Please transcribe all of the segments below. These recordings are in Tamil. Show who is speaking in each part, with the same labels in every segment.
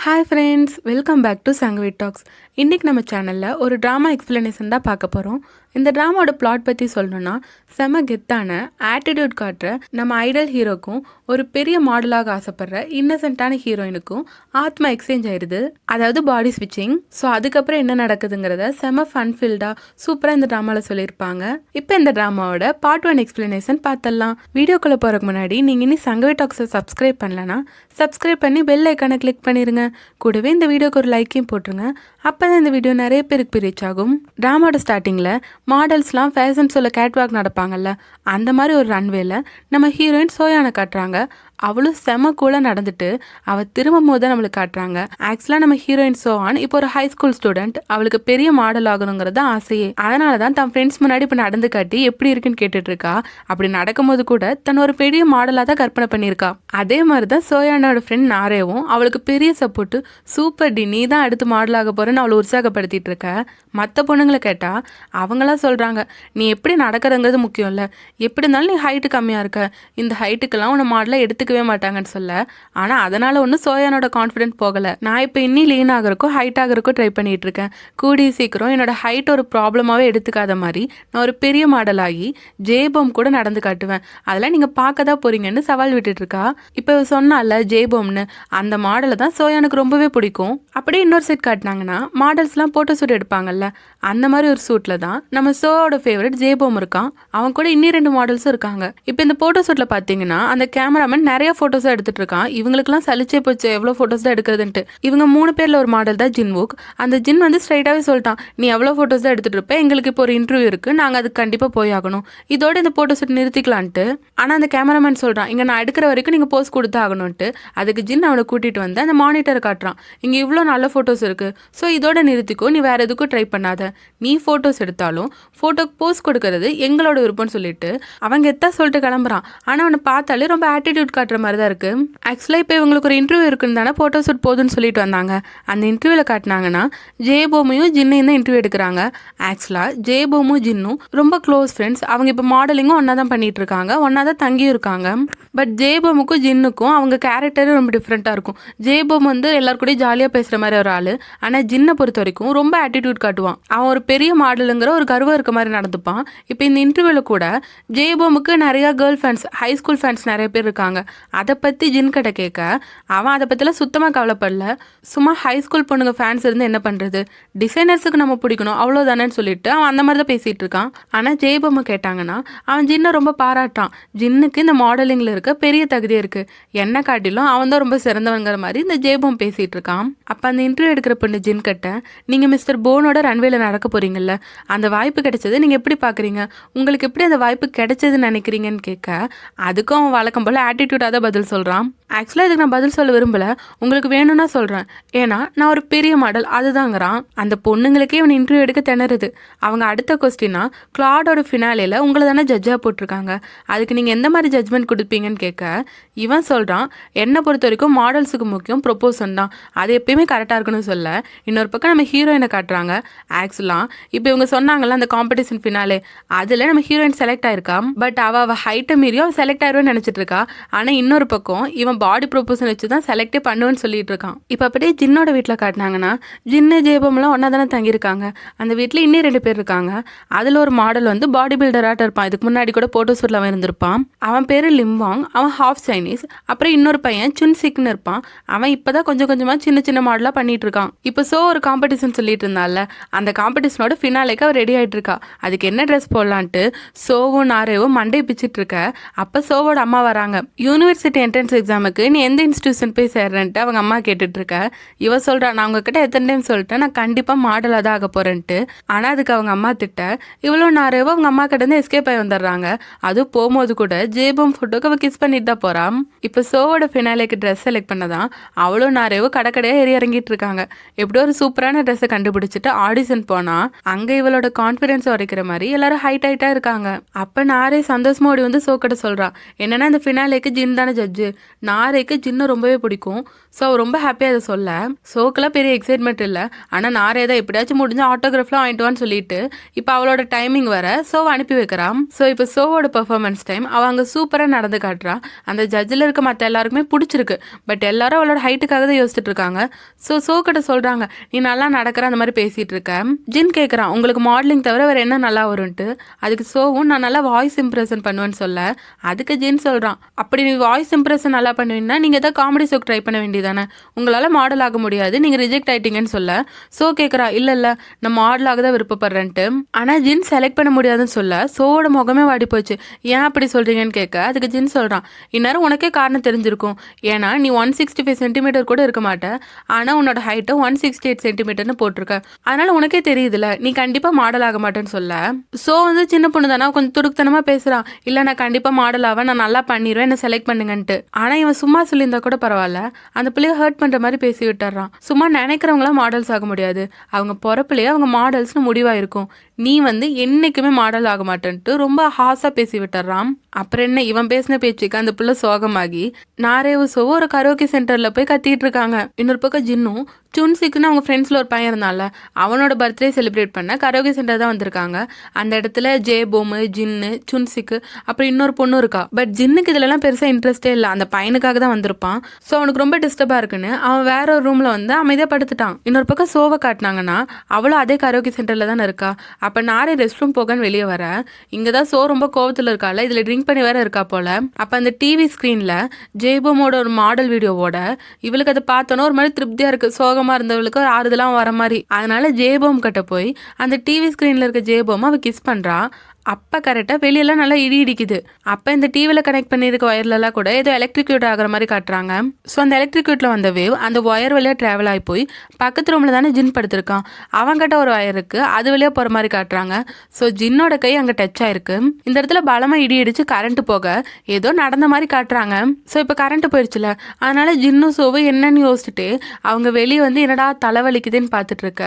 Speaker 1: Hi friends, welcome back to Sangavi talks. இன்றைக்கி நம்ம சேனலில் ஒரு ட்ராமா எக்ஸ்ப்ளனேஷன் தான் பார்க்க போகிறோம். இந்த ட்ராமாவோட பிளாட் பற்றி சொல்லணுன்னா, செம கெத்தான ஆட்டிடியூட் காட்டுற நம்ம ஐடல் ஹீரோக்கும் ஒரு பெரிய மாடலாக ஆசைப்படுற இன்னசென்ட்டான ஹீரோயினுக்கும் ஆத்மா எக்ஸ்சேஞ்ச் ஆயிடுது, அதாவது பாடி ஸ்விட்சிங். ஸோ அதுக்கப்புறம் என்ன நடக்குதுங்கிறத செம ஃபன்ஃபில்டாக சூப்பராக இந்த ட்ராமாவில் சொல்லியிருப்பாங்க. இப்போ இந்த ட்ராமாவோட பார்ட் 1 எக்ஸ்ப்ளனேஷன் பார்த்துடலாம். வீடியோக்குள்ளே போகிறதுக்கு முன்னாடி நீங்கள் இனி சங்கவி டாக்ஸை சப்ஸ்கிரைப் பண்ணலன்னா சப்ஸ்கிரைப் பண்ணி பெல் ஐக்கானை கிளிக் பண்ணிடுங்க. கூடவே இந்த வீடியோக்கு ஒரு லைக்கையும் போட்டுருங்க. அப்போ தான் இந்த வீடியோ நிறைய பேருக்கு ரீச் ஆகும். ட்ராமாவோட ஸ்டார்டிங்கில் மாடல்ஸ்லாம் ஃபேஷன் ஷோவில் கேட்வாக் நடப்பாங்கல்ல, அந்த மாதிரி ஒரு ரன்வேல நம்ம ஹீரோயின் சோயானை காட்டுறாங்க. அவளும் செம கூலாக நடந்துட்டு அவள் திரும்பும் போது தான் நம்மளுக்கு காட்டுறாங்க. ஆக்சுவலாக நம்ம ஹீரோயின் சோயான் இப்போ ஒரு ஹை ஸ்கூல் ஸ்டூடெண்ட், அவளுக்கு பெரிய மாடல் ஆகணுங்கிறது ஆசையே. அதனால தான் தன் ஃப்ரெண்ட்ஸ் முன்னாடி இப்போ நடந்து காட்டி எப்படி இருக்குன்னு கேட்டுட்டு இருக்கா. அப்படி நடக்கும்போது கூட தன் ஒரு பெரிய மாடலாக தான் கற்பனை பண்ணியிருக்கா. அதே மாதிரி தான் சோயானோட ஃப்ரெண்ட் நாரேவும் அவளுக்கு பெரிய சப்போர்ட்டு, சூப்பர் டி, நீ தான் அடுத்து மாடலாக போறேன்னு அவளை உற்சாகப்படுத்திட்டு இருக்க. மற்ற பொண்ணுங்களை கேட்டால் அவங்களாம் சொல்கிறாங்க, நீ எப்படி நடக்கிறங்கிறது முக்கியம் இல்லை, எப்படி இருந்தாலும் நீ ஹைட்டு கம்மியாக இருக்க, இந்த ஹைட்டுக்கெல்லாம் உன்னை மாடலாக எடுத்துக்கவே மாட்டாங்கன்னு சொல்ல. ஆனால் அதனால் ஒன்றும் சோயானோட கான்ஃபிடென்ட் போகலை. நான் இப்போ இன்னி லீன் ஆகிறக்கோ ஹைட் ஆகிறக்கோ ட்ரை பண்ணிட்டு இருக்கேன். கூடிய சீக்கிரம் என்னோட ஹைட் ஒரு ப்ராப்ளமாகவே எடுத்துக்காத மாதிரி நான் ஒரு பெரிய மாடலாகி ஜேபோம் கூட நடந்து காட்டுவேன், அதெல்லாம் நீங்கள் பார்க்க தான் போறீங்கன்னு சவால் விட்டுட்டு இருக்கா. இப்போ சொன்னால ஜேபோம்னு, அந்த மாடலை தான் சோயானுக்கு ரொம்பவே பிடிக்கும். அப்படியே இன்னொரு செட் காட்டினாங்கன்னா மாடல்ஸ்லாம் போட்டோ ஷூட் எடுப்பாங்கல்ல, அந்த மாதிரி ஒரு ஷூட்ல தான் நம்ம சோவோட ஃபேவரட் ஜேபோம் இருக்கான். அவன் கூட இன்னி 2 மாடல்ஸும் இருக்காங்க. இப்போ இந்த போட்டோ ஷூட்ல பார்த்தீங்கன்னா அந்த கேமராமேன் நிறைய போட்டோஸ் எடுத்துட்டு இருக்கான். இவங்களுக்குலாம் சலிச்சே போச்சு எவ்வளோ போட்டோஸ் தான் எடுக்கிறதுன்ட்டு. இவங்க 3 பேர்ல ஒரு மாடல் தான் ஜின்வுக். அந்த ஜின் வந்து ஸ்ட்ரைட்டாகவே சொல்லிட்டான், நீ எவ்வளோ ஃபோட்டோஸ் தான் எடுத்துட்டு இருப்ப, எங்களுக்கு இப்போ ஒரு இன்டர்வியூ இருக்கு, நாங்கள் அதுக்கு கண்டிப்பாக போய் ஆகணும், இதோட இந்த போட்டோ ஷூட் நிறுத்திக்கலான்ட்டு. ஆனால் அந்த கேமராமேன் சொல்றான், இங்கே நான் எடுக்கிற வரைக்கும் நீங்கள் போஸ்ட் கொடுத்து ஆகணும்ட்டு. அதுக்கு ஜின் அவனை கூட்டிட்டு வந்து அந்த மானிட்டரை காட்டுறான், இங்கே இவ்வளோ நல்ல ஃபோட்டோஸ் இருக்கு, ஸோ இதோட நிறுத்திக்கோ, நீ வேற எதுக்கும் ட்ரை பண்ணாத, நீ ஃபோட்டோஸ் எடுத்தாலும் ஃபோட்டோக்கு போஸ்ட் கொடுக்கறது எங்களோட விருப்பம்னு சொல்லிட்டு அவங்க எத்தா சொல்லிட்டு கிளம்புறான். ஆனால் அவனை பார்த்தாலே ரொம்ப ஆட்டிடியூட் காட்டுற மாதிரி தான் இருக்கு. ஆக்சுவலாக இப்போ இவங்களுக்கு ஒரு இன்டர்வியூ இருக்குன்னு தானே ஃபோட்டோ ஷூட் போதுன்னு சொல்லிட்டு வந்தாங்க. அந்த இன்டர்வியூவில் காட்டினாங்கன்னா ஜேபோமையும் ஜின்னையும் தான் இன்டர்வியூ எடுக்கிறாங்க. ஆக்சுவலாக ஜேபோமும் ஜின்னும் ரொம்ப க்ளோஸ் ஃப்ரெண்ட்ஸ். அவங்க இப்போ மாடலிங்கும் ஒன்றா தான் பண்ணிட்டு இருக்காங்க, ஒன்றா தான் தங்கியும் இருக்காங்க. பட் ஜேபோமுக்கும் ஜின்னுக்கும் அவங்க கேரக்டரும் ரொம்ப டிஃப்ரெண்ட்டாக இருக்கும். ஜேபோம் வந்து எல்லாருக்கூடயும் ஜாலியாக பேசுகிற மாதிரி ஒரு ஆள். ஆனால் ஜின்னை பொறுத்த வரைக்கும் ரொம்ப ஆட்டிடியூட் காட்டுவான். அவன் ஒரு பெரிய மாடலுங்கிற ஒரு கர்வம் இருக்க மாதிரி நடந்துப்பான். இப்போ இந்த இன்டர்வியூவில் கூட ஜேபோமுக்கு நிறைய girl fans, high school fans நிறைய பேர் இருக்காங்க. அதை பற்றி ஜின் கிட்ட கேட்க அவன் அதை பற்றிலாம் சுத்தமாக கவலைப்படல. சும்மா ஹை ஸ்கூல் பொண்ணுங்க ஃபேன்ஸ் இருந்து என்ன பண்ணுறது, டிசைனர்ஸுக்கு நம்ம பிடிக்கணும் அவ்வளோதானேன்னு சொல்லிட்டு அவன் அந்த மாதிரி தான் பேசிகிட்டு இருக்கான். ஆனால் ஜேபோமை கேட்டாங்கன்னா அவன் ஜின்னை ரொம்ப பாராட்டான். ஜின்னுக்கு இந்த மாடலிங்கில் இருக்க பெரிய தகுதி இருக்குது, என்ன காட்டிலும் அவன் தான் ரொம்ப சிறந்தவங்கிற மாதிரி இந்த ஜேபோம் பேசிகிட்டு இருக்கான். அப்போ அந்த இன்டர்வியூ எடுக்கிற பொண்ணு ஜின் கிட்ட, நீங்கள் மிஸ்டர் போனோட ரன்வேல நடக்க போகிறீங்கல்ல, அந்த வாய்ப்பு கிடைச்சது நீங்கள் எப்படி பார்க்குறீங்க, உங்களுக்கு எப்படி அந்த வாய்ப்பு கிடைச்சதுன்னு நினைக்கிறீங்கன்னு கேட்க அதுக்கும் அவன் வழக்கம் போல் ஆட்டிடியூடாக தான் பதில் சொல்கிறான். ஆக்சுவலாக இதுக்கு நான் பதில் சொல்ல விரும்பலை, உங்களுக்கு வேணும்னா சொல்கிறேன், ஏன்னா நான் ஒரு பெரிய மாடல் அதுதாங்கிறான். அந்த பொண்ணுங்களுக்கே இவன் இன்டர்வியூ எடுக்க திணறுது. அவங்க அடுத்த கொஸ்டினா, கிளாடோட ஃபினாலேயில் உங்களை தானே ஜட்ஜாக போட்டிருக்காங்க, அதுக்கு நீங்கள் எந்த மாதிரி ஜட்ஜ்மெண்ட் கொடுப்பீங்கன்னு கேட்க இவன் சொல்கிறான், என்னை பொறுத்த வரைக்கும் மாடல்ஸுக்கு முக்கியம் ப்ரொப்போசன் தான், அது எப்பயுமே கரெக்டாக இருக்குன்னு சொல்ல. இன்னொரு பக்கம் நம்ம ஹீரோயினை காட்டுறாங்க. ஆக்சுவலாக இப்போ இவங்க சொன்னாங்கல்ல அந்த காம்படிஷன் ஃபினாலே, அதில் நம்ம ஹீரோயின் செலக்ட் ஆயிருக்கா. பட் அவள் ஹைட்டை மீறியும் அவள் செலக்ட் ஆயிடுவேன்னு நினச்சிட்டு இருக்கா. ஆனால் இன்னொரு பக்கம் இவன் பாடி ப்ரொப்போசன் வச்சு தான் செலக்டே பண்ணுவேன்னு சொல்லிட்டு இருக்கான். இப்போ அப்படியே ஜின்னோட வீட்டில் காட்டினாங்கன்னா ஜின்னு ஜேபம்லாம் ஒன்றா தானே தங்கியிருக்காங்க. அந்த வீட்டில் இன்னும் 2 பேர் இருக்காங்க. அதில் ஒரு மாடல் வந்து பாடி பில்டராக இருப்பான். இதுக்கு முன்னாடி கூட போட்டோ ஷூட்டில் அவன் இருந்திருப்பான். அவன் பேர் லிம்வாங், அவன் ஹாஃப் சைனீஸ். அப்புறம் இன்னொரு பையன் சுன்சிக்னு இருப்பான். அவன் இப்போ தான் கொஞ்சம் கொஞ்சமாக சின்ன சின்ன மாடலாக பண்ணிட்டு இருக்கான். இப்போ ஒரு காம்படிஷன் சொல்லிட்டு இருந்தால, அந்த காம்படிஷனோட ஃபினாலேக்கு அவள் ரெடி ஆகிட்டு இருக்கா. அதுக்கு என்ன ட்ரெஸ் போடலான்ட்டு சோவும் நாரேவும் மண்டை பிச்சுட்டு இருக்க. அப்போ சோவோட அம்மா வராங்க. யூனிவர்சிட்டி என்ட்ரன்ஸ் எக்ஸாமுக்கு நீ எந்த இன்ஸ்டியூஷன் போய் சேர்றேன்ட்டு அவங்க அம்மா கேட்டுட்டு இருக்க. இவ சொல்றா, நான் உங்ககிட்ட எத்தனை டைம் சொல்லிட்டேன், நான் கண்டிப்பாக மாடலாக தான் ஆக போறேன்ட்டு. ஆனால் அதுக்கு அவங்க அம்மா திட்ட இவ்வளோ நாரேவோ அவங்க அம்மா கிட்ட இருந்து எஸ்கேப் ஆகி வந்துடுறாங்க. அதுவும் போகும்போது கூட ஜேபோம் ஃபோட்டோக்கு அவள் கிஸ் பண்ணிட்டு தான் போறான். இப்போ சோவோட ஃபினாலேக்கு ட்ரெஸ் செலக்ட் பண்ணதான் அவ்வளோ நாரேவோ கடைக்கடையாக ஏறி இறங்கிட்டு இருக்காங்க. எப்படியோ ஒரு சூப்பரான ட்ரெஸ்ஸை கண்டுபிடிச்சிட்டு ஆடிஷன் போனா அங்கே இவளோட கான்ஃபிடன்ஸ் உரைக்கிற மாதிரி எல்லாரும் ஹைட்டாக இருக்காங்க. அப்போ நாரே சந்தோஷமா ஓடி வந்து சோக்கிட்ட சொல்றா, என்னன்னா இந்த ஃபினாலேக்கு ஜின் தானே ஜட்ஜு, நான் நாரேக்கு ஜின்னை ரொம்பவே பிடிக்கும். ஸோ அவள் ரொம்ப ஹாப்பியாக அதை சொல்ல சோக்கெல்லாம் பெரிய எக்ஸைட்மெண்ட் இல்லை. ஆனால் நாரே தான் எப்படியாச்சும் முடிஞ்ச ஆட்டோகிராஃப்லாம் வாங்கிட்டு வான்னு சொல்லிட்டு இப்போ அவளோட டைமிங் வர சோவை அனுப்பி வைக்கிறான். ஸோ இப்போ சோவோட பெர்ஃபார்மன்ஸ் டைம் அவள் அங்கே சூப்பராக நடந்து காட்டுறா. அந்த ஜட்ஜில் இருக்க மற்ற எல்லாருக்குமே பிடிச்சிருக்கு. பட் எல்லாரும் அவளோட ஹைட்டுக்காக தான் யோசிச்சுட்டு இருக்காங்க. ஸோ கிட்ட சொல்கிறாங்க, நீ நல்லா நடக்கிற அந்த மாதிரி பேசிகிட்டு இருக்க. ஜின் கேட்குறான், உங்களுக்கு மாடலிங் தவிர வேறு என்ன நல்லா வரும்ன்ட்டு. அதுக்கு சோவும் நான் நல்லா வாய்ஸ் இம்ப்ரெஷன் பண்ணுவேன்னு சொல்ல அதுக்கு ஜின் சொல்கிறான், அப்படி நீ வாய்ஸ் இம்ப்ரெஷன் நல்லா பண்ணுவீங்கன்னா நீங்கள் எதாவது காமெடி ஷோக்கு ட்ரை பண்ண வேண்டியதானே, உங்களால் மாடல் ஆக முடியாது, நீங்கள் ரிஜெக்ட் ஆகிட்டீங்கன்னு சொல்ல ஸோ கேட்குறா, இல்லை நான் மாடல் ஆக தான் விருப்பப்படுறேன்ட்டு. ஆனால் ஜின் செலக்ட் பண்ண முடியாதுன்னு சொல்ல சோவோட முகமே வாடி போச்சு. ஏன் அப்படி சொல்கிறீங்கன்னு கேட்க அதுக்கு ஜின் சொல்கிறான், இந்நேரம் உனக்கே காரணம் தெரிஞ்சிருக்கும். ஏன்னா நீ 165 சென்டிமீட்டர் கூட இருக்க மாட்டேன், ஆனால் உன்னோட ஹைட்டை 168 சென்டிமீட்டர்னு போட்டிருக்க. அதனால உனக்கே தெரியுதுல நீ கண்டிப்பாக மாடல் ஆக மாட்டேன்னு சொல்ல ஸோ சின்ன பொண்ணு தானே கொஞ்சம் துடுக்குத்தனமாக பேசுகிறான். இல்லை நான் கண்டிப்பாக மாடல் ஆவேன், நான் நல்லா பண்ணிடுவேன், என்ன செலக்ட் பண்ணுங்கன்ட்டு. ஆனால் இவன் சும்மா சொல்லியிருந்தா கூட பரவாயில்ல, அந்த பிள்ளைய ஹர்ட் பண்ணுற மாதிரி பேசி விட்டுறான். சும்மா நினைக்கிறவங்களாம் மாடல்ஸ் ஆக முடியாது, அவங்க பிறப்பிலேயே அவங்க மாடல்ஸ்னு முடிவாக இருக்கும். நீ என்னைக்குமே மாடல் ஆக மாட்டேன்ட்டு ரொம்ப ஹாஸாக பேசி விட்டுறான். அப்புறம் என்ன, இவன் பேசின பேச்சுக்கு அந்த பிள்ளை சோகமாகி நாரேவு சோவோ ஒரு கரோக்கி சென்டரில் போய் கத்திட்டு இருக்காங்க. இன்னொரு பக்கம் ஜின்னும் சுன்சிக்குன்னு அவங்க ஃப்ரெண்ட்ஸில் ஒரு பையன் இருந்தால அவனோட பர்த்டே செலிப்ரேட் பண்ண கரோக்கி சென்டர் தான் வந்திருக்காங்க. அந்த இடத்துல ஜேபோமு, ஜின்னு, சுன்சிக்கு அப்புறம் இன்னொரு பொண்ணு இருக்கா. பட் ஜின்னுக்கு இதுலலாம் பெருசாக இன்ட்ரெஸ்டே இல்லை, அந்த பையனுக்காக தான் வந்திருப்பான். ஸோ அவனுக்கு ரொம்ப டிஸ்டர்பாக இருக்குன்னு அவன் வேற ஒரு ரூமில் அமைதியாக படுத்துட்டான். இன்னொரு பக்கம் சோவை காட்டினாங்கன்னா அவளும் அதே கரோக்கி சென்டரில் தானே இருக்கா. அப்போ நாரே ரெஸ்ட் ரூம் போகன்னு வெளியே வர இங்கே தான் சோ ரொம்ப கோவத்தில் இருக்கால, இதில் ட்ரிங்க் பண்ணி வேற இருக்கா போல. அப்போ அந்த டிவி ஸ்க்ரீனில் ஜெய்போமோட ஒரு மாடல் வீடியோவோட இவளுக்கு அதை பார்த்தோன்னா ஒரு மாதிரி திருப்தியாக இருக்குது. சோகமாக இருந்தவளுக்கு ஒரு ஆறுதலாம் வர மாதிரி. அதனால ஜெய்போம் கிட்ட போய் அந்த டிவி ஸ்க்ரீனில் இருக்க ஜெய்போம் அவள் கிஸ் பண்ணுறா. அப்போ கரெக்டாக வெளியெல்லாம் நல்லா இடி இடிக்குது. அப்போ இந்த டிவியில் கனெக்ட் பண்ணியிருக்க ஒயர்லலாம் கூட ஏதோ எலக்ட்ரிக்யூட் ஆகிற மாதிரி காட்டுறாங்க. ஸோ அந்த எலக்ட்ரிக்யூட்டில் வந்த வேவ் அந்த ஒயர் வழியாக ட்ராவல் ஆகி போய் பக்கத்து ரூமில் தானே ஜின் படுத்திருக்கான், அவங்ககிட்ட ஒரு ஒயர் இருக்குது, அது வழியாக போகிற மாதிரி காட்டுறாங்க. ஸோ ஜின்னோட கை அங்கே டச் ஆயிருக்கு. இந்த இடத்துல பலமாக இடி இடிச்சு கரண்ட் போக ஏதோ நடந்த மாதிரி காட்டுறாங்க. ஸோ இப்போ கரண்ட் போயிடுச்சுல, அதனால ஜின்னும் சோவும் என்னன்னு யோசிச்சுட்டு அவங்க வெளியே என்னடா தலைவலிக்குதுன்னு பார்த்துட்டு இருக்க.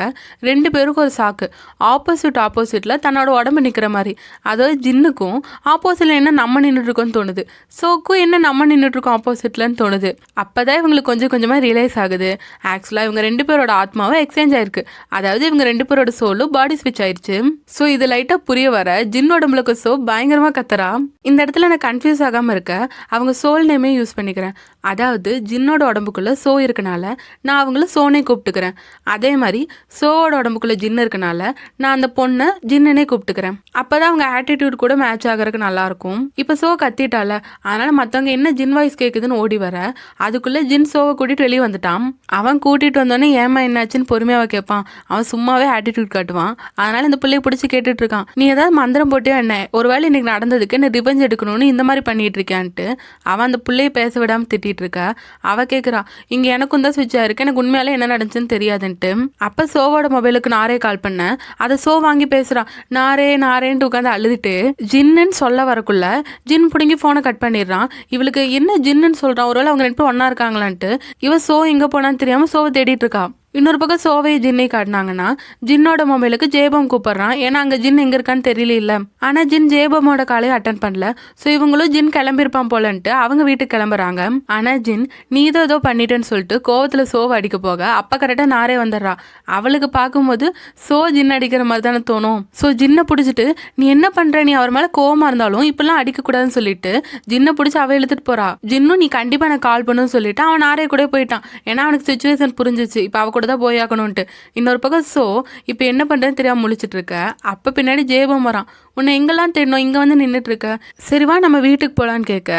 Speaker 1: ரெண்டு பேருக்கும் ஒரு சாக்கு, ஆப்போசிட்டில் தன்னோட உடம்பு நிற்கிற மாதிரி. அதாவது ஜின்னுக்கும் ஆப்போசிட்ல என்ன நம்ம நின்றுட்டு இருக்கோம்னு தோணுது, சோக்கும் என்ன நம்ம நின்றுட்டு இருக்கோம் ஆப்போசிட்லன்னு தோணுது. அப்போதான் இவங்களுக்கு கொஞ்சம் கொஞ்சமாக ரியலைஸ் ஆகுது, ஆக்சுவலாக இவங்க ரெண்டு பேரோட ஆத்மாவும் எக்ஸ்சேஞ்ச் ஆயிருக்கு. அதாவது இவங்க ரெண்டு பேரோட சோலும் பாடி ஸ்விட்ச் ஆயிடுச்சு. ஸோ இது லைட்டாக புரிய வர ஜின்னோட உடம்புக்கு சோ பயங்கரமாக கத்துறா. இந்த இடத்துல நான் கன்ஃபியூஸ் ஆகாமல் இருக்க அவங்க சோல் நேமே யூஸ் பண்ணிக்கிறேன். அதாவது ஜின்னோட உடம்புக்குள்ள சோ இருக்கனால நான் அவங்கள சோனே கூப்பிட்டுக்கிறேன். அதே மாதிரி சோவோட உடம்புக்குள்ள ஜின்னு இருக்கனால நான் அந்த பொண்ணை ஜின்னனே கூப்பிட்டுக்கிறேன். அப்போதான் அவங்க ஆட்டிடியூட் கூட மேட்ச் ஆகிறதுக்கு நல்லாயிருக்கும். இப்போ சோ கத்திட்டால, அதனால மற்றவங்க என்ன ஜின் வாய்ஸ் கேட்குதுன்னு ஓடி வர அதுக்குள்ளே ஜின் சோவை கூட்டிகிட்டு வெளியே வந்துட்டான். அவன் கூட்டிகிட்டு வந்தோடனே ஏமா என்னாச்சுன்னு பொறுமையாக கேட்பான். அவன் சும்மாவே ஆட்டிடியூட் காட்டுவான். அதனால இந்த பிள்ளைய பிடிச்சி கேட்டுட்டு இருக்கான், நீ ஏதாவது மந்திரம் போட்டியா என்ன, ஒருவேளை இன்னைக்கு நடந்ததுக்கு என்ன ரிவெஞ்ச் எடுக்கணும்னு இந்த மாதிரி பண்ணிட்டு இருக்கான்ட்டு அவன் அந்த பிள்ளைய பேச விடாமல் திட்டிட்டு இருக்கா. அவ கேட்குறா, இங்கே எனக்கும் தான் ஸ்விட்ச் ஆயிருக்கு, எனக்கு உண்மையாலே என்ன நடந்துச்சுன்னு தெரியாதுன்ட்டு. அப்போ சோவோட மொபைலுக்கு நாரே கால் பண்ண அதை சோ வாங்கி பேசுகிறான். நாரேன்ட்டு உட்காந்து அழுதுட்டு ஜின்னுன்னு சொல்ல வரக்குள்ள ஜின் பிடுங்கி ஃபோனை கட் பண்ணிடுறான். இவளுக்கு என்ன ஜின்னுன்னு சொல்கிறான், ஒருவேளை அவங்க ரெண்டு பேரும் ஒன்றா இருக்காங்களான்ட்டு இவ சோ எங்கே போனான்னு தெரியாமல் சோவை தேடிட்டு இருக்கா. இன்னொரு பக்கம் சோவை ஜின்னை காட்டினாங்கன்னா ஜின்னோட மொபைலுக்கு ஜேபம் கூப்பிடுறான். ஏன்னா அங்கே ஜின் எங்கே இருக்கான்னு தெரியல இல்லை. ஆனால் ஜின் ஜேபமோட காலையை அட்டன் பண்ணல. ஸோ இவங்களும் ஜின் கிளம்பியிருப்பான் போலன்ட்டு அவங்க வீட்டுக்கு கிளம்புறாங்க. ஆனால் ஜின் நீ ஏதோ பண்ணிட்டேன்னு சொல்லிட்டு கோவத்தில் சோவை அடிக்க போக அப்போ கரெக்டாக நாரே வந்துடுறா. அவளுக்கு பார்க்கும்போது சோ ஜின் அடிக்கிற மாதிரி தானே தோணும். ஸோ ஜின்னை பிடிச்சிட்டு நீ என்ன பண்ணுற, நீ அவர் மேலே கோவமாக இருந்தாலும் இப்பெல்லாம் அடிக்கக்கூடாதுன்னு சொல்லிட்டு ஜின்னை பிடிச்சி அவள் இழுத்துட்டு போறா. ஜின்னும் நீ கண்டிப்பாக எனக்கு கால் பண்ணுன்னு சொல்லிட்டு அவன் நாரே கூட போயிட்டான். ஏன்னா அவனுக்கு சுச்சுவேஷன் புரிஞ்சிச்சு, இப்போ அவ தான் போயாக்கணும்ட்டு. இன்னொரு பக்கம் சோ இப்போ என்ன பண்ணுறதுன்னு தெரியாமல் முழிச்சிட்டு இருக்க. அப்போ பின்னாடி ஜேபம் வரான். உன்னை எங்கெல்லாம் தேடணும், இங்கே நின்றுட்டு இருக்க, சரிவா நம்ம வீட்டுக்கு போகலான்னு கேட்க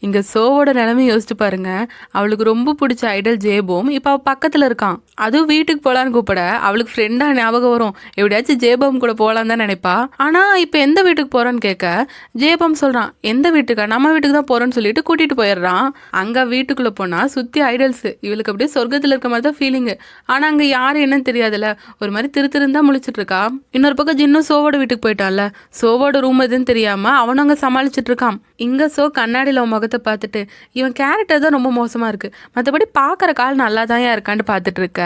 Speaker 1: இங்கே சோவோட நிலைமை யோசிச்சு பாருங்க. அவளுக்கு ரொம்ப பிடிச்ச ஐடல் ஜேபோம் இப்போ அவள் பக்கத்தில் இருக்கான். அதுவும் வீட்டுக்கு போகலான்னு கூப்பிட அவளுக்கு ஃப்ரெண்டாக ஞாபகம் வரும். எப்படியாச்சும் ஜேபம் கூட போகலான்னு தான் நினைப்பா. ஆனால் இப்போ எந்த வீட்டுக்கு போகிறோன்னு கேட்க ஜேபம் சொல்கிறான், எந்த வீட்டுக்கா, நம்ம வீட்டுக்கு தான் போகிறோன்னு சொல்லிட்டு கூட்டிகிட்டு போயிடுறான். அங்கே வீட்டுக்குள்ளே போனால் சுற்றி ஐடல்ஸு. இவளுக்கு அப்படியே சொர்க்கத்தில் இருக்க மாதிரி தான் ஃபீலிங்கு. ஆனால் அங்கே யார் என்னன்னு தெரியாதுல்ல, ஒரு மாதிரி திருந்தா முழிச்சிட்டு இருக்கா. இன்னொரு பக்கம் ஜின்னும் சோவோட வீட்டுக்கு போயிட்டான்ல. ஸோ சோவோட ரூம் எதுன்னு தெரியாம அவனும் அங்க சமாளிச்சுட்டு இருக்கான். இங்க சோ கண்ணாடியில அவன் முகத்தை பார்த்துட்டு இவன் கேரக்டர் தான் ரொம்ப மோசமா இருக்கு, மற்றபடி பாக்குற கால் நல்லா தான் இருக்கான்னு பார்த்துட்டு இருக்க.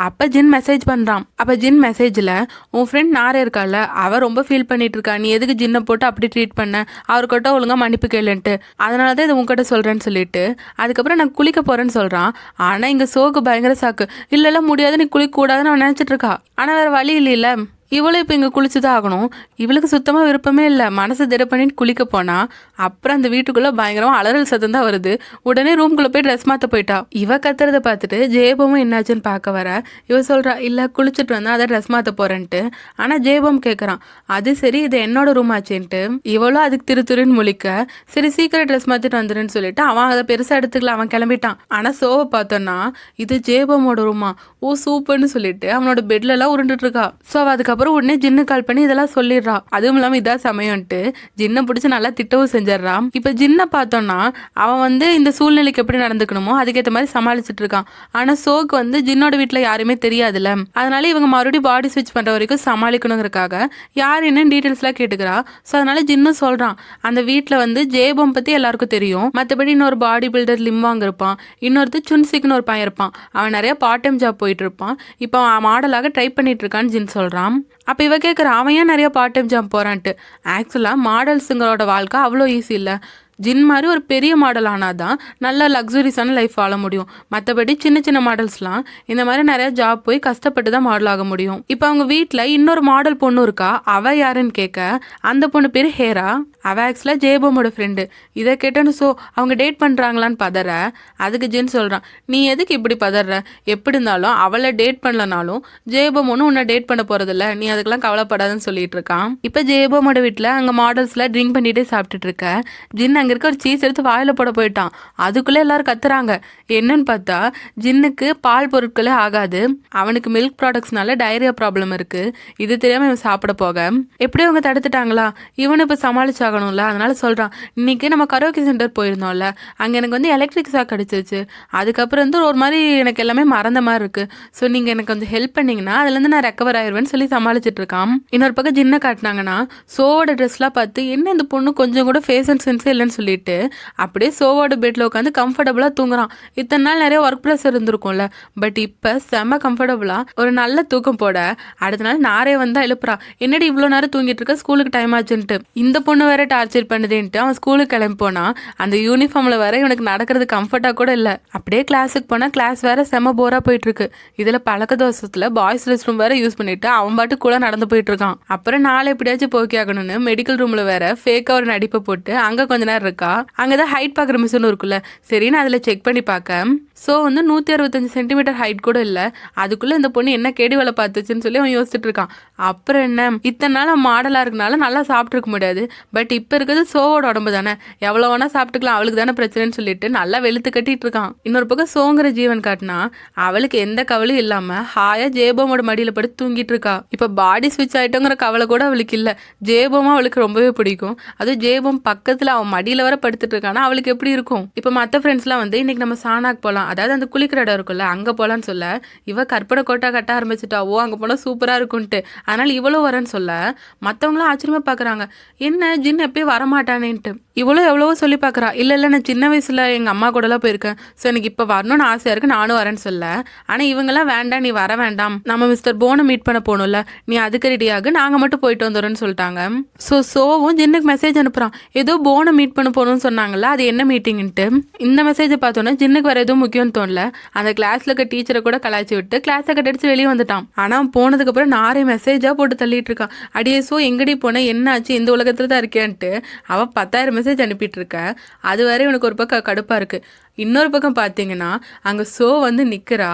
Speaker 1: அப்ப ஜின் மெசேஜ் பண்றான். அப்ப ஜின் மெசேஜ்ல உன் ஃப்ரெண்ட் நாரே இருக்கால, அவ ரொம்ப ஃபீல் பண்ணிட்டு இருக்கா, நீ எதுக்கு ஜின்னை போட்டு அப்படி ட்ரீட் பண்ண, அவர்கிட்ட ஒழுங்கா மன்னிப்பு கேளுன்ட்டு, அதனாலதான் இதை உங்ககிட்ட சொல்றேன்னு சொல்லிட்டு அதுக்கப்புறம் நான் குளிக்க போறேன்னு சொல்றான். ஆனா இங்க சோக்கு பயங்கர சாக்கு, இல்ல முடியாது, நீ குளிக்க கூடாதுன்னு அவன் நினைச்சிட்டு இருக்கா. ஆனா வேற வழி இல்லையில, இவளும் இப்போ இங்கே குளிச்சுதான் ஆகணும். இவளுக்கு சுத்தமாக விருப்பமே இல்லை. மனசு திட பண்ணிட்டு குளிக்க போனா அப்புறம் அந்த வீட்டுக்குள்ளே பயங்கரமாக அலறல் சத்தம் தான் வருது. உடனே ரூம்குள்ளே போய் ட்ரெஸ் மாற்ற போயிட்டா. இவ கத்துறதை பார்த்துட்டு ஜெயபமும் என்னாச்சுன்னு பார்க்க வர இவ சொல்கிறா, இல்லை குளிச்சுட்டு வந்தா அதை ட்ரெஸ் மாற்ற போகிறேன்ட்டு. ஆனால் ஜெயபம் கேட்குறான், அது சரி இது என்னோட ரூம் ஆச்சுன்ட்டு. இவளும் அதுக்கு திருத்துருன்னு முழிக்க, சரி சீக்கிரம் ட்ரெஸ் மாற்றிட்டு வந்துருன்னு சொல்லிட்டு அவன் அதை பெருசாக எடுத்துக்கல, அவன் கிளம்பிட்டான். ஆனால் சோவை பார்த்தோன்னா இது ஜெயபமோட ரூமா, ஓ சூப்பர்னு சொல்லிட்டு அவனோட பெட்லலாம் உருண்டுட்டு இருக்கா. ஸோ அதுக்கப்புறம் உடனே ஜின்னு கால் பண்ணி இதெல்லாம் சொல்லிடுறா. அதுவும் இல்லாம இதான் சமயம்ட்டு ஜின்னை பிடிச்சி நல்லா திட்டவும் செஞ்சிடறான். இப்ப ஜின்னை பார்த்தோம்னா அவன் இந்த சூழ்நிலைக்கு எப்படி நடந்துக்கணுமோ அதுக்கேற்ற மாதிரி சமாளிச்சுட்டு இருக்கான். ஆனா சோக்கு ஜின்னோட வீட்டுல யாருமே தெரியாதுல்ல, அதனால இவங்க மறுபடியும் பாடி ஸ்விட்ச் பண்ற வரைக்கும் சமாளிக்கணுங்கிறக்காக யார் என்னன்னு டீட்டெயில்ஸ் எல்லாம் கேட்டுக்கிறா. ஸோ அதனால ஜின்னும் சொல்றான், அந்த வீட்டுல ஜேபம் பத்தி எல்லாருக்கும் தெரியும், மற்றபடி இன்னொரு பாடி பில்டர் லிம்பாங்க இருப்பான், இன்னொருத்தர் சுன்சிக்னு ஒரு பையன் இருப்பான், அவன் நிறைய பார்ட் டைம் ஜாப் போயிட்டு இருப்பான், இப்போ அவன் மாடலாக ட்ரை பண்ணிட்டு இருக்கான்னு ஜின் சொல்றான். அப்போ இவ கேட்குற, அவன் ஏன் நிறைய பார்ட் டைம் ஜாப் போகிறான்ட்டு. ஆக்சுவலாக மாடல்ஸுங்களோட வாழ்க்கை அவ்வளோ ஈஸி இல்லை. ஜின் மாதிரி ஒரு பெரிய மாடல் ஆனால் தான் நல்ல லக்ஸுரிஸான லைஃப் வாழ முடியும். மற்றபடி சின்ன சின்ன மாடல்ஸ்லாம் இந்த மாதிரி நிறைய ஜாப் போய் கஷ்டப்பட்டு தான் மாடல் ஆக முடியும். இப்போ அவங்க வீட்டில் இன்னொரு மாடல் பொண்ணு இருக்கா, அவ யாருன்னு கேட்க அந்த பொண்ணு பேர் ஹேரா. அவ ஆக்சுவலாக ஜேபமோட ஃப்ரெண்டு. இதை கேட்டேன்னு ஸோ அவங்க டேட் பண்ணுறாங்களான்னு பதற. அதுக்கு ஜின் சொல்கிறான், நீ எதுக்கு இப்படி பதற, எப்படி இருந்தாலும் அவளை டேட் பண்ணலனாலும் ஜேபம் ஒன்றும் உன்னை டேட் பண்ண போகிறதில்ல, நீ அதுக்கெல்லாம் கவலைப்படாதுன்னு சொல்லிட்டு இருக்கான். இப்போ ஜேபமோட வீட்டில் அங்கே மாடல்ஸ்லாம் ட்ரிங்க் பண்ணிகிட்டே சாப்பிட்டுட்டு இருக்க. ஜின் அங்கே இருக்க ஒரு சீஸ் எடுத்து வாயில போட போயிட்டான். அதுக்குள்ளே எல்லாரும் கத்துறாங்க. என்னன்னு பார்த்தா ஜின்னுக்கு பால் பொருட்களே ஆகாது, அவனுக்கு மில்க் ப்ராடக்ட்ஸ்னால டயரியா ப்ராப்ளம் இருக்கு. இது தெரியாம இவன் சாப்பிட போக எப்படி அவங்க தடுத்துட்டாங்களா, இவனு இப்போ சமாளிச்சாகணும்ல. அதனால சொல்றான், இன்னைக்கு நம்ம கரோக்கி சென்டர் போயிருந்தோம்ல, அங்க எனக்கு எலக்ட்ரிக் ஷாக் அடிச்சிருச்சு, அதுக்கப்புறம் ஒரு மாதிரி எனக்கு எல்லாமே மறந்த மாதிரி இருக்கு, ஸோ நீங்க எனக்கு ஹெல்ப் பண்ணீங்கன்னா அதுலேருந்து நான் ரெக்கவர் ஆயிடுவேன்னு சொல்லி சமாளிச்சுட்டு இருக்கான். இன்னொரு பக்கம் ஜின்னை காட்டினாங்கன்னா சோவோட ட்ரெஸ்லாம் பார்த்து என்ன இந்த பொண்ணு கொஞ்சம் கூட ஃபேஸ் அண்ட் சென்ஸே இல்லைன்னு சொல்லிட்டு அப்படியே சோவோட பெட்ல உட்காந்து கம்ஃபர்டபுளா தூங்குறான். இத்தனை நாள் நிறைய ஒர்க் பிளஸ் இருந்திருக்கும்ல, பட் இப்ப செம கம்ஃபர்டபுளா ஒரு நல்ல தூக்கம் போட அடுத்த நாள் நாரே வந்தா எழுப்புறா. என்னடி இவ்வளவு நேரம் தூங்கிட்டு இருக்க, ஸ்கூலுக்கு டைம் ஆச்சுன்ட்டு. இந்த பொண்ணு வேற டார்ச்சர் பண்ணுதுன்ட்டு அவன் ஸ்கூலுக்கு கிளம்பி போனா அந்த யூனிஃபார்ம்ல வேற இவனுக்கு நடக்கிறது கம்ஃபர்ட்டா கூட இல்ல. அப்படியே கிளாஸுக்கு போனா கிளாஸ் வேற செம போரா போயிட்டு இருக்கு. இதுல பழக்க தோசத்துல பாய்ஸ் ரெஸ்ட் ரூம் வேற யூஸ் பண்ணிட்டு அவன் பாட்டு கூட நடந்து போயிட்டு இருக்கான். அப்புறம் நாளை எப்படியாச்சும் போக்கி ஆகணும்னு மெடிக்கல் ரூம்ல வேற ஃபேக்கா ஒரு நடிப்பை போட்டு அங்க கொஞ்ச நேரம் இருக்கா. அங்கதான் ஹைட் பாக்குற மிஷின் இருக்குல்ல, சரின்னு அதுல செக் பண்ணி பார்க்க ஸோ 165 சென்டிமீட்டர் ஹைட் கூட இல்லை. அதுக்குள்ள இந்த பொண்ணு என்ன கேடி வேலை பார்த்துச்சுன்னு சொல்லி அவன் யோசிச்சுட்டு இருக்கான். அப்புறம் என்ன, இத்தனை நாள் அவன் மாடலாக இருக்கனால நல்லா சாப்பிட்ருக்க முடியாது, பட் இப்போ இருக்கிறது சோவோட உடம்பு தானே, எவ்வளோ வேணா சாப்பிட்டுக்கலாம், அவளுக்கு தானே பிரச்சனைன்னு சொல்லிட்டு நல்லா வெளுத்து கட்டிட்டு இருக்கான். இன்னொரு பக்கம் சோங்கிற ஜீவன் காட்டினா அவளுக்கு எந்த கவலையும் இல்லாம ஹாயா ஜேபமோட மடியில படுத்து தூங்கிட்டு இருக்கா. இப்போ பாடி ஸ்விட்ச் ஆயிட்டோங்கிற கவலை கூட அவளுக்கு இல்லை. ஜேபமும் அவளுக்கு ரொம்பவே பிடிக்கும். அதுவும் ஜேபம் பக்கத்துல அவன் மடியில வர படுத்துட்டு இருக்கானா அவளுக்கு எப்படி இருக்கும். இப்போ மற்ற ஃப்ரெண்ட்ஸ்லாம் இன்னைக்கு நம்ம சாணாக்கு போகலாம், அதாவது அந்த குளிக்கிற இடம் இருக்குல்ல அங்க போலான்னு சொல்ல இவ கற்பனை கோட்டா கட்ட ஆரம்பிச்சுட்டா. ஓ அங்க போனா சூப்பரா இருக்கும்ட்டு. அதனால இவ்வளவு வரேன்னு சொல்ல மத்தவங்களாம் ஆச்சரியமா பாக்குறாங்க, என்ன ஜின் எப்பயும் வரமாட்டானேன்ட்டு. இவ்வளோ எவ்வளவோ சொல்லி பாக்குறா. இல்ல நான் சின்ன வயசுல எங்க அம்மா கூட எல்லாம் போயிருக்கேன், ஸோ எனக்கு இப்ப வரணும்னு ஆசையா இருக்கு, நானும் வரேன்னு சொல்ல. ஆனா இவங்கெல்லாம் வேண்டாம், நீ வர வேண்டாம், நம்ம மிஸ்டர் போனை மீட் பண்ண போகணும்ல, நீ அதுக்கு ரெடியாக, நாங்க மட்டும் போயிட்டு வந்துடுறோம்னு சொல்லிட்டாங்க. சோவும் ஜின்னுக்கு மெசேஜ் அனுப்புறான், ஏதோ போனை மீட் பண்ண போகணும்னு சொன்னாங்கல்ல, அது என்ன மீட்டிங்ட்டு. இந்த மெசேஜ் பார்த்தோன்னா ஜின்னுக்கு வேற எதுவும் முக்கியம்னு தோணல. அந்த கிளாஸ்ல இருக்க டீச்சரை கூட கலாய்ச்சி விட்டு கிளாஸை கட்டடிச்சு வெளியே வந்துட்டான். ஆனா போனதுக்கு அப்புறம் நாரே மெசேஜா போட்டு தள்ளிட்டு இருக்கான். அடியே சோ எங்கடி போன, என்ன ஆச்சு, இந்த உலகத்துல தான் இருக்கேன்ட்டு அவ 10,000 மெசேஜ் அனுப்பிட்டு இருக்க. அது வரை உனக்கு ஒரு பக்கம் கடுப்பா இருக்கு. இன்னொரு பக்கம் பார்த்தீங்கன்னா அங்கே சோ நிற்கிறா.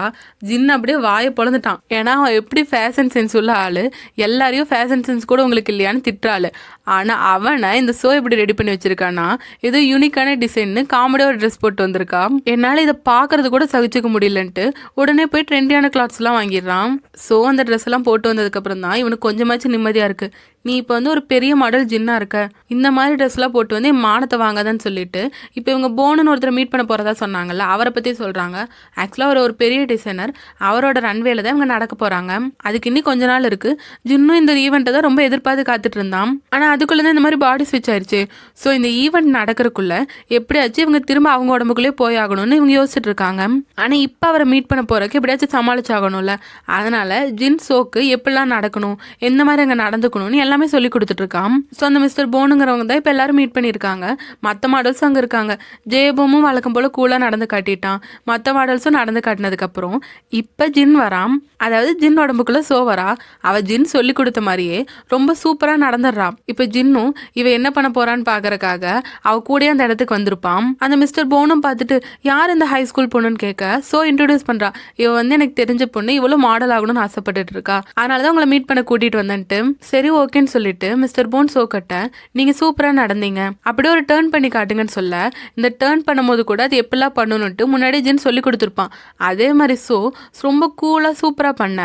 Speaker 1: ஜின் அப்படியே வாயை பொழந்துட்டான். ஏன்னா அவன் எப்படி ஃபேஷன் சென்ஸ் உள்ள ஆள், எல்லாரையும் ஃபேஷன் சென்ஸ் கூட உங்களுக்கு இல்லையான்னு திட்டுறாள். ஆனால் அவனை இந்த சோ எப்படி ரெடி பண்ணி வச்சிருக்கான்னா ஏதோ யூனிக்கான டிசைன்னு காமெடியாக ஒரு ட்ரெஸ் போட்டு வந்திருக்கா. என்னால் இதை பார்க்கறது கூட சகிச்சுக்க முடியலன்ட்டு உடனே போய் ட்ரெண்டியான கிளாத்ஸ்லாம் வாங்கிடுறான். ஸோ அந்த ட்ரெஸ் எல்லாம் போட்டு வந்ததுக்கப்புறம் தான் இவனுக்கு கொஞ்சமாச்சும் நிம்மதியாக இருக்குது. நீ இப்போ ஒரு பெரிய மாடல் ஜின்னா இருக்க, இந்த மாதிரி ட்ரெஸ்லாம் போட்டு என் மானத்தை வாங்காதான்னு சொல்லிட்டு இப்போ இவங்க போனுன்னு ஒருத்தரை மீட் பண்ண போகிறதா இதெல்லாம் சொன்னாங்கல்ல, அவரை பற்றி சொல்கிறாங்க. ஆக்சுவலாக அவர் ஒரு பெரிய டிசைனர். அவரோட ரன்வேல தான் இவங்க நடக்க போகிறாங்க. அதுக்கு இன்னும் கொஞ்ச நாள் இருக்குது. ஜின்னும் இந்த ஈவெண்ட்டை தான் ரொம்ப எதிர்பார்த்து காத்துட்டு இருந்தான். ஆனால் அதுக்குள்ளே தான் இந்த மாதிரி பாடி ஸ்விட்ச் ஆயிடுச்சு. ஸோ இந்த ஈவெண்ட் நடக்கிறதுக்குள்ள எப்படியாச்சும் இவங்க திரும்ப அவங்க உடம்புக்குள்ளே போய் ஆகணும்னு இவங்க யோசிச்சுட்டு இருக்காங்க. ஆனால் இப்போ அவரை மீட் பண்ண போகிறக்கு எப்படியாச்சும் சமாளிச்சாகணும்ல. அதனால ஜின் சோக்கு எப்படிலாம் நடக்கணும், எந்த மாதிரி அங்கே நடந்துக்கணும்னு எல்லாமே சொல்லி கொடுத்துட்டு இருக்கான். ஸோ அந்த மிஸ்டர் போனுங்கிறவங்க தான் இப்போ எல்லாரும் மீட் பண்ணியிருக்காங்க. மற்ற மாடல்ஸும் அங்கே இருக்காங்க. ஜெயபோமும் வழக்கம் போல் கூலாக நடந்து காட்டிட்டான். மற்ற மாடல்ஸும் நடந்து காட்டினதுக்கப்புறம் இப்போ ஜின் வரான். அதாவது ஜின் உடம்புக்குள்ள சோ வரா. அவ ஜின் சொல்லி கொடுத்த மாதிரியே ரொம்ப சூப்பராக நடந்துடுறான். இப்போ ஜின்னும் இவ என்ன பண்ண போறான்னு பார்க்கறக்காக அவ கூட அந்த இடத்துக்கு வந்திருப்பான். அந்த மிஸ்டர் போனும் பார்த்துட்டு யார் இந்த ஹை ஸ்கூல் பொண்ணுன்னு கேட்க சோ இன்ட்ரோடியூஸ் பண்றா. இவ வந்து எனக்கு தெரிஞ்ச பொண்ணு, இவ்வளவு மாடல் ஆகணும்னு ஆசைப்பட்டுட்டு இருக்கா, அதனாலதான் உங்களை மீட் பண்ண கூட்டிட்டு வந்தேன்ட்டு. சரி ஓகேன்னு சொல்லிட்டு மிஸ்டர் போன் சோ கிட்ட நீங்க சூப்பரா நடந்தீங்க, அப்படியே ஒரு டேர்ன் பண்ணி காட்டுங்கன்னு சொல்ல, இந்த டேர்ன் பண்ணும்போது கூட அது எப்படிலாம் பண்ணணும்ட்டு முன்னாடி ஜின் சொல்லி கொடுத்துருப்பான். அதே மாதிரி சோ ரொம்ப கூலா சூப்பரா பண்ண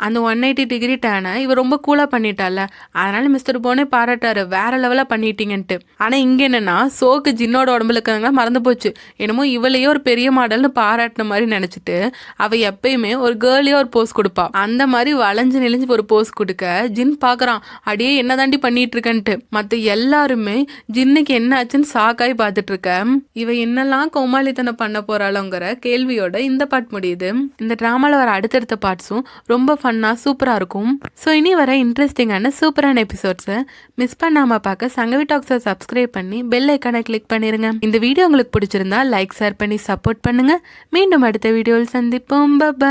Speaker 1: அந்த 180 டிகிரி டேனை இவ ரொம்ப கூலா பண்ணிட்டால. அதனால மிஸ்டர் போனே பாராட்டாரு, வேற லெவலா பண்ணிட்டீங்கன்ட்டு. ஆனா இங்க என்னன்னா சோக்கு ஜின்னோட உடம்புல இருக்கிறவங்க மறந்து போச்சு. என்னமோ இவளையே ஒரு பெரிய மாடல்னு பாராட்டின மாதிரி நினைச்சிட்டு அவ எப்பயுமே ஒரு கேர்லியா ஒரு போஸ் கொடுப்பா. அந்த மாதிரி வளைஞ்சு நெளிஞ்சு ஒரு போஸ் கொடுக்க ஜின் பாக்குறான், அடியே என்ன தாண்டி பண்ணிட்டு இருக்கன்ட்டு. மத்த எல்லாருமே ஜின்னுக்கு என்ன ஆச்சுன்னு சாக்காய் பார்த்துட்டு இருக்க. இவ என்னெல்லாம் கோமாளித்தனை பண்ண போறாளோங்கிற கேள்வியோட இந்த பார்ட் முடியுது. இந்த டிராமால வர அடுத்தடுத்த பார்ட்ஸும் ரொம்ப ஃபன்னா சூப்பரா இருக்கும். ஸோ இனி வர இன்ட்ரெஸ்டிங்கான சூப்பரான எபிசோட்ஸை மிஸ் பண்ணாம பார்க்க சங்கவி டாக்ஸை சப்ஸ்கிரைப் பண்ணி பெல் ஐக்கானை கிளிக் பண்ணிருங்க. இந்த வீடியோ உங்களுக்கு பிடிச்சிருந்தா லைக் ஷேர் பண்ணி சப்போர்ட் பண்ணுங்க. மீண்டும் அடுத்த வீடியோவில் சந்திப்போம். பை.